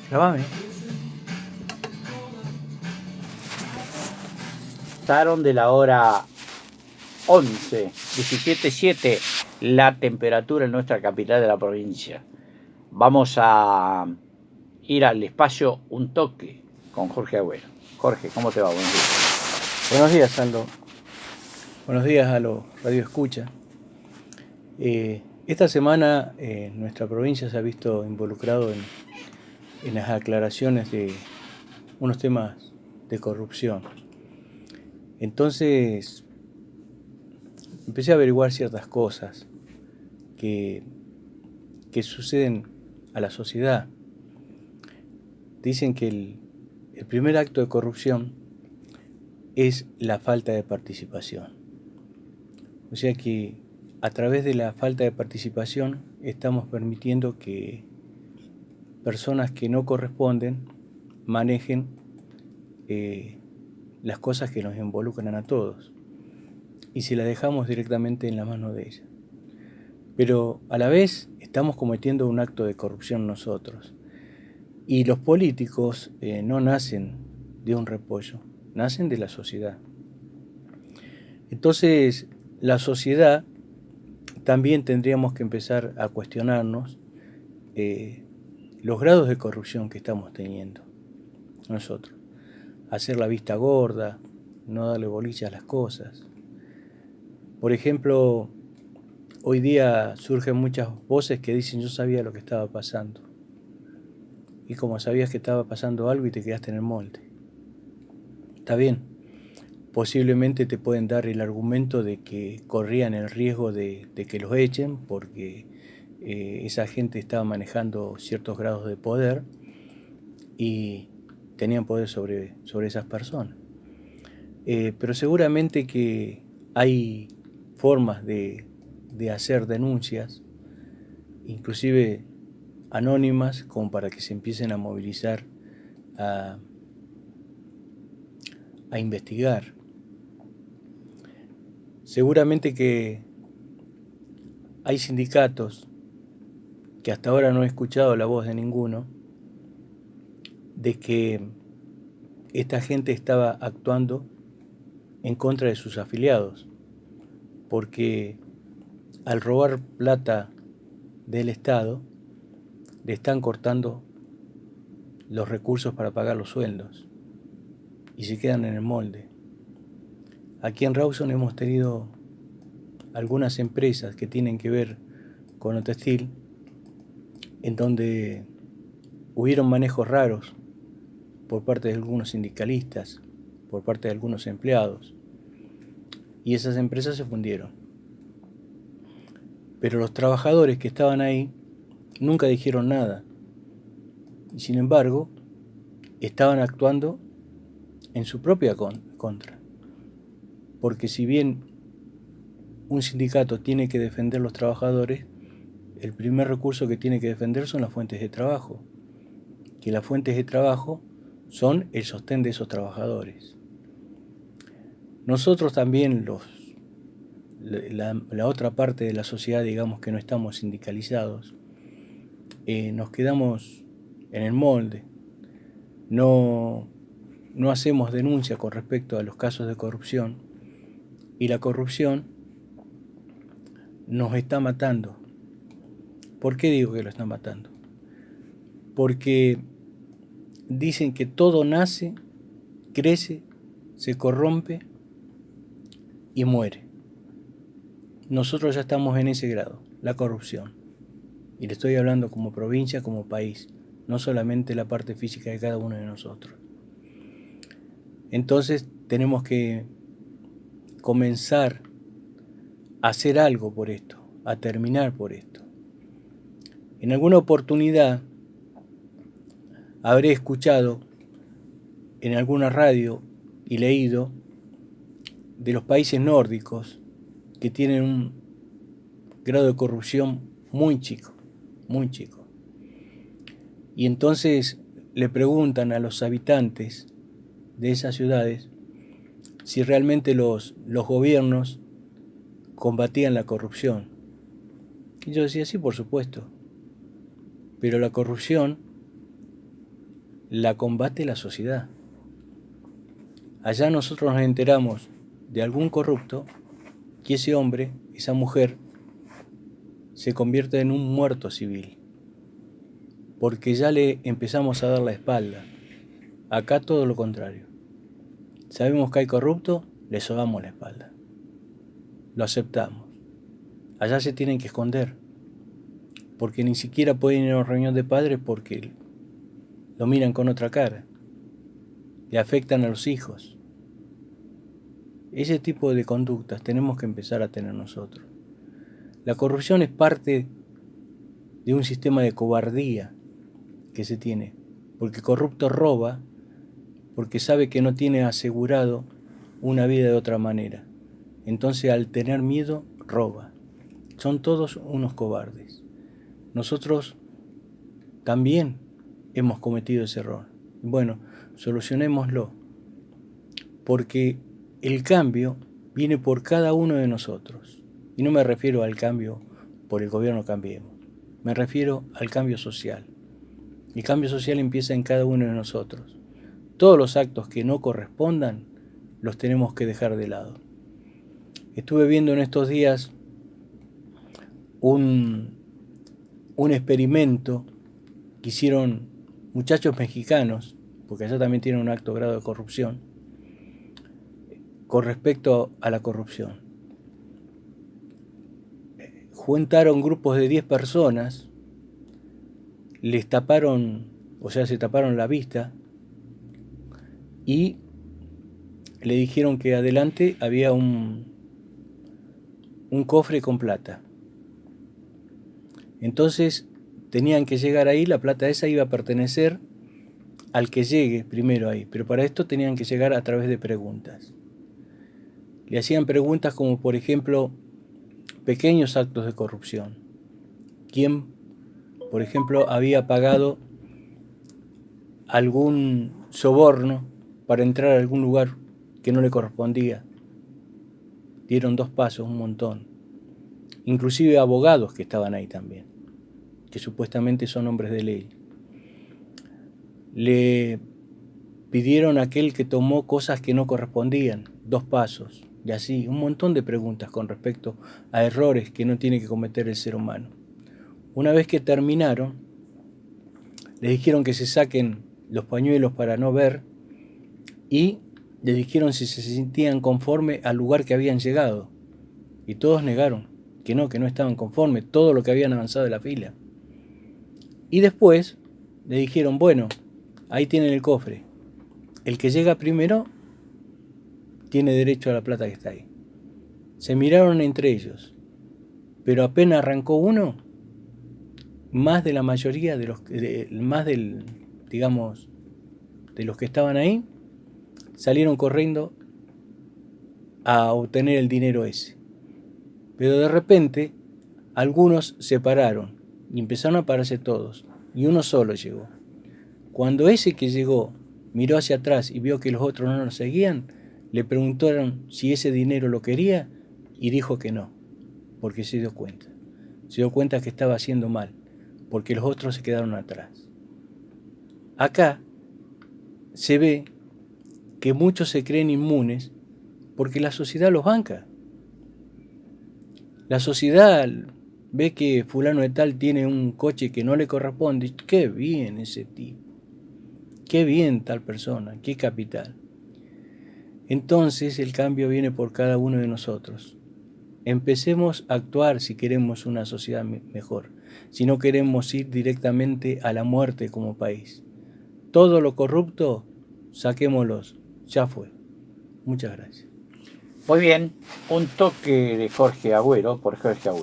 Grabame. Pasaron de la hora 11, 17:07, la temperatura en nuestra capital de la provincia. Vamos a ir al espacio Un Toque con Jorge Agüero. Jorge, ¿cómo te va? Buenos días. Buenos días, Aldo. Buenos días a los Radio Escucha. Esta semana nuestra provincia se ha visto involucrado en las aclaraciones de unos temas de corrupción. Entonces empecé a averiguar ciertas cosas que suceden a la sociedad. Dicen que el primer acto de corrupción es la falta de participación. O sea que a través de la falta de participación estamos permitiendo que personas que no corresponden manejen las cosas que nos involucran a todos y si las dejamos directamente en la mano de ellas. Pero a la vez estamos cometiendo un acto de corrupción nosotros. Y los políticos no nacen de un repollo, nacen de la sociedad. Entonces, la sociedad también tendríamos que empezar a cuestionarnos los grados de corrupción que estamos teniendo nosotros. Hacer la vista gorda, no darle bolilla a las cosas. Por ejemplo, hoy día surgen muchas voces que dicen yo sabía lo que estaba pasando. Y como sabías que estaba pasando algo y te quedaste en el molde. Está bien, posiblemente te pueden dar el argumento de que corrían el riesgo de que los echen porque esa gente estaba manejando ciertos grados de poder y tenían poder sobre esas personas. Pero seguramente que hay formas de hacer denuncias, inclusive anónimas, como para que se empiecen a movilizar a investigar. Seguramente que hay sindicatos que hasta ahora no he escuchado la voz de ninguno, de que esta gente estaba actuando en contra de sus afiliados, porque al robar plata del Estado, le están cortando los recursos para pagar los sueldos y se quedan en el molde. Aquí en Rawson hemos tenido algunas empresas que tienen que ver con lo textil, en donde hubieron manejos raros por parte de algunos sindicalistas, por parte de algunos empleados, y esas empresas se fundieron. Pero los trabajadores que estaban ahí nunca dijeron nada, y sin embargo estaban actuando en su propia contra. Porque si bien un sindicato tiene que defender a los trabajadores, el primer recurso que tiene que defender son las fuentes de trabajo, que las fuentes de trabajo son el sostén de esos trabajadores. Nosotros también, la otra parte de la sociedad, digamos que no estamos sindicalizados, nos quedamos en el molde, no hacemos denuncia con respecto a los casos de corrupción, y la corrupción nos está matando. ¿Por qué digo que lo está matando? Porque dicen que todo nace, crece, se corrompe y muere. Nosotros ya estamos en ese grado, la corrupción. Y le estoy hablando como provincia, como país, no solamente la parte física de cada uno de nosotros. Entonces tenemos que comenzar a hacer algo por esto, a terminar por esto. En alguna oportunidad habré escuchado en alguna radio y leído de los países nórdicos que tienen un grado de corrupción muy chico, muy chico. Y entonces le preguntan a los habitantes de esas ciudades si realmente los gobiernos combatían la corrupción. Y yo decía, sí, por supuesto, pero la corrupción la combate la sociedad. Allá nosotros nos enteramos de algún corrupto y ese hombre, esa mujer, se convierte en un muerto civil, porque ya le empezamos a dar la espalda. Acá todo lo contrario. Sabemos que hay corrupto, le sobamos la espalda. Lo aceptamos. Allá se tienen que esconder, porque ni siquiera pueden ir a una reunión de padres porque lo miran con otra cara. Le afectan a los hijos. Ese tipo de conductas tenemos que empezar a tener nosotros. La corrupción es parte de un sistema de cobardía que se tiene, porque el corrupto roba porque sabe que no tiene asegurado una vida de otra manera. Entonces, al tener miedo, roba. Son todos unos cobardes. Nosotros también hemos cometido ese error. Bueno, solucionémoslo, porque el cambio viene por cada uno de nosotros. Y no me refiero al cambio por el gobierno Cambiemos, me refiero al cambio social. El cambio social empieza en cada uno de nosotros. Todos los actos que no correspondan los tenemos que dejar de lado. Estuve viendo en estos días un experimento que hicieron muchachos mexicanos, porque allá también tienen un alto grado de corrupción, con respecto a la corrupción. Juntaron grupos de 10 personas, les taparon, o sea, se taparon la vista y le dijeron que adelante había un cofre con plata. Entonces tenían que llegar ahí, la plata esa iba a pertenecer al que llegue primero ahí, pero para esto tenían que llegar a través de preguntas. Le hacían preguntas como, por ejemplo, pequeños actos de corrupción. ¿Quién, por ejemplo, había pagado algún soborno para entrar a algún lugar que no le correspondía? Dieron 2 pasos, un montón. Inclusive abogados que estaban ahí también, que supuestamente son hombres de ley. Le pidieron a aquel que tomó cosas que no correspondían, 2 pasos. Y así, un montón de preguntas con respecto a errores que no tiene que cometer el ser humano. Una vez que terminaron, les dijeron que se saquen los pañuelos para no ver y les dijeron si se sentían conforme al lugar que habían llegado. Y todos negaron que no estaban conformes, todo lo que habían avanzado de la fila. Y después le dijeron, bueno, ahí tienen el cofre. El que llega primero tiene derecho a la plata que está ahí. Se miraron entre ellos, pero apenas arrancó uno, más de la mayoría de los de los que estaban ahí, salieron corriendo a obtener el dinero ese. Pero de repente, algunos se pararon y empezaron a pararse todos, y uno solo llegó. Cuando ese que llegó miró hacia atrás y vio que los otros no lo seguían, le preguntaron si ese dinero lo quería y dijo que no, porque se dio cuenta. Se dio cuenta que estaba haciendo mal, porque los otros se quedaron atrás. Acá se ve que muchos se creen inmunes porque la sociedad los banca. La sociedad ve que fulano de tal tiene un coche que no le corresponde. Y qué bien ese tipo, qué bien tal persona, qué capital. Entonces el cambio viene por cada uno de nosotros. Empecemos a actuar si queremos una sociedad mejor, si no queremos ir directamente a la muerte como país. Todo lo corrupto, saquémoslos, ya fue. Muchas gracias. Muy bien, un toque de Jorge Agüero por Jorge Agüero.